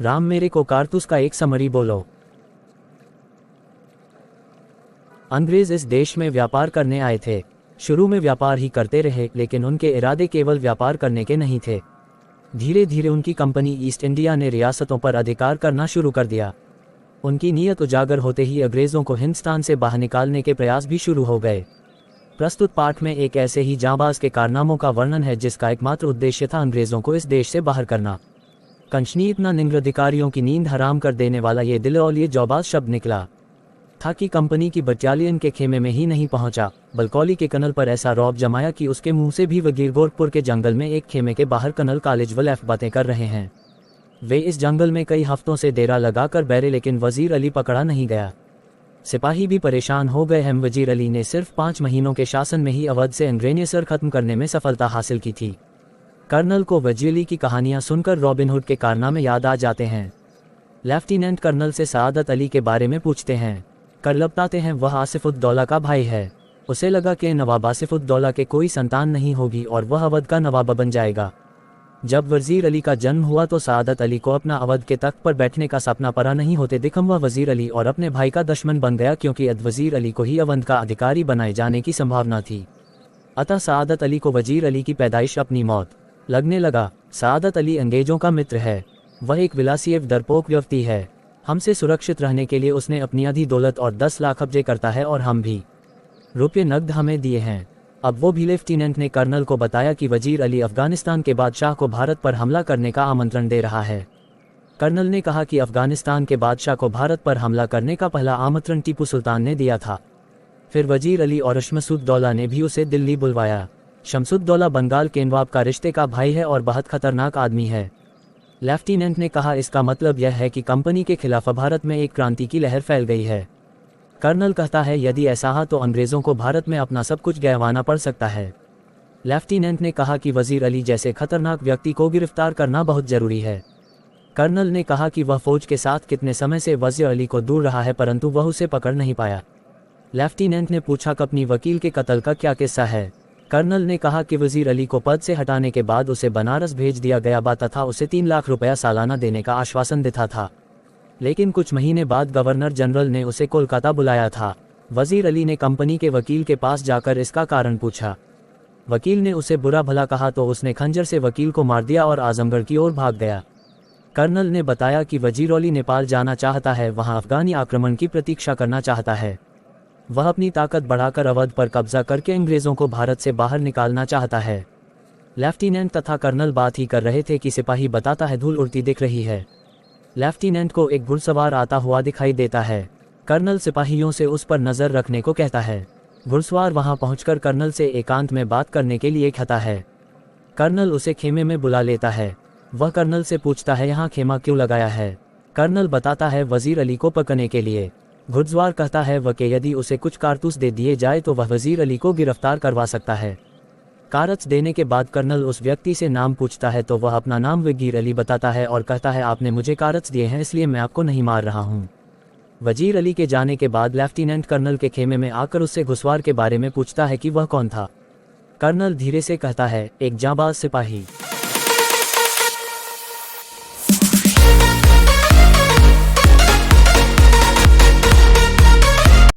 राम मेरे को कारतूस का एक समरी बोलो। अंग्रेज इस देश में व्यापार करने आए थे। शुरू में व्यापार ही करते रहे, लेकिन उनके इरादे केवल व्यापार करने के नहीं थे। धीरे धीरे उनकी कंपनी ईस्ट इंडिया ने रियासतों पर अधिकार करना शुरू कर दिया। उनकी नीयत उजागर होते ही अंग्रेजों को हिंदुस्तान से बाहर निकालने के प्रयास भी शुरू हो गए। प्रस्तुत पाठ में एक ऐसे ही जांबाज के कारनामों का वर्णन है जिसका एकमात्र उद्देश्य था अंग्रेजों को इस देश से बाहर करना। कंचनी इतना निम्र अधिकारियों की नींद हराम कर देने वाला ये दिलौलिये जौबाज शब्द निकला था कि कंपनी की बटालियन के खेमे में ही नहीं पहुंचा, बल्कौली के कनल पर ऐसा रौब जमाया कि उसके मुंह से भी वजीर गोरखपुर के जंगल में एक खेमे के बाहर कनल कॉलेज वलैफ बातें कर रहे हैं। वे इस जंगल में कई हफ्तों से डेरा लगाकर बैठे, लेकिन वजीर अली पकड़ा नहीं गया। सिपाही भी परेशान हो गए हैं। वजीर अली ने सिर्फ 5 महीनों के शासन में ही अवध से अंग्रेज़ खत्म करने में सफलता हासिल की थी। कर्नल को वजीर अली की कहानियां सुनकर रॉबिन हुड के कारनामे याद आ जाते हैं। लेफ्टिनेंट कर्नल से सआदत अली के बारे में पूछते हैं। कर्नल बताते हैं वह आसिफुद्दौला का भाई है। उसे लगा कि नवाब आसिफुद्दौला के कोई संतान नहीं होगी और वह अवध का नवाब बन जाएगा। जब वजीर अली का जन्म हुआ तो सआदत अली को अपना अवध के तख्त पर बैठने का सपना परा नहीं होते दिखम वह वजीर अली और अपने भाई का दुश्मन बन गया, क्योंकि वजीर अली को ही अवध का अधिकारी बनाए जाने की संभावना थी। अतः सआदत अली को वजीर अली की पैदाइश अपनी मौत लगने लगा। सआदत अली अंग्रेजों का मित्र है। वह एक विलासी एवं डरपोक व्यक्ति है। हमसे सुरक्षित रहने के लिए उसने अपनी आधी दौलत और 10 लाख कब्जे करता है और हम भी रुपये नकद हमें दिए हैं। अब वो भी लेफ्टिनेंट ने कर्नल को बताया कि वजीर अली अफगानिस्तान के बादशाह को भारत पर हमला करने का आमंत्रण दे रहा है। कर्नल ने कहा कि अफगानिस्तान के बादशाह को भारत पर हमला करने का पहला आमंत्रण टीपू सुल्तान ने दिया था। फिर वजीर अली और शमसुद्दौला ने भी उसे दिल्ली बुलवाया। शमसुद्दौला बंगाल के नवाब का रिश्ते का भाई है और बहुत खतरनाक आदमी है। लेफ्टिनेंट ने कहा इसका मतलब यह है कि कंपनी के खिलाफ भारत में एक क्रांति की लहर फैल गई है। कर्नल कहता है यदि ऐसा है तो अंग्रेज़ों को भारत में अपना सब कुछ गंवाना पड़ सकता है। लेफ्टिनेंट ने कहा कि वजीर अली जैसे खतरनाक व्यक्ति को गिरफ्तार करना बहुत जरूरी है। कर्नल ने कहा कि वह फौज के साथ कितने समय से वजीर अली को दूर रहा है, परंतु वह उसे पकड़ नहीं पाया। लेफ्टिनेंट ने पूछा कि अपनी वकील के कत्ल का क्या किस्सा है। कर्नल ने कहा कि वजीर अली को पद से हटाने के बाद उसे बनारस भेज दिया गया तथा उसे 3 लाख रुपया सालाना देने का आश्वासन दिया था, लेकिन कुछ महीने बाद गवर्नर जनरल ने उसे कोलकाता बुलाया था। वजीर अली ने कंपनी के वकील के पास जाकर इसका कारण पूछा। वकील ने उसे बुरा भला कहा तो उसने खंजर से वकील को मार दिया और आजमगढ़ की ओर भाग गया। कर्नल ने बताया कि वजीर अली नेपाल जाना चाहता है, वहां अफगानी आक्रमण की प्रतीक्षा करना चाहता है। वह अपनी ताकत बढ़ाकर अवध पर कब्जा करके अंग्रेज़ों को भारत से बाहर निकालना चाहता है। लेफ्टिनेंट तथा कर्नल बात ही कर रहे थे कि सिपाही बताता है धूल उड़ती दिख रही है। लेफ्टिनेंट को एक घुड़सवार आता हुआ दिखाई देता है। कर्नल सिपाहियों से उस पर नज़र रखने को कहता है। घुड़सवार वहां पहुंचकर कर्नल से एकांत में बात करने के लिए कहता है। कर्नल उसे खेमे में बुला लेता है। वह कर्नल से पूछता है यहाँ खेमा क्यों लगाया है। कर्नल बताता है वजीर अली को पकड़ने के लिए। घुड़सवार कहता है वह कि यदि उसे कुछ कारतूस दे दिए जाए तो वह वजीर अली को गिरफ्तार करवा सकता है। कारतूस देने के बाद कर्नल उस व्यक्ति से नाम पूछता है तो वह अपना नाम वजीर अली बताता है और कहता है आपने मुझे कारतूस दिए हैं इसलिए मैं आपको नहीं मार रहा हूँ। वजीर अली के जाने के बाद लेफ्टिनेंट कर्नल के खेमे में आकर उससे घुड़सवार के बारे में पूछता है कि वह कौन था। कर्नल धीरे से कहता है एक जांबाज सिपाही।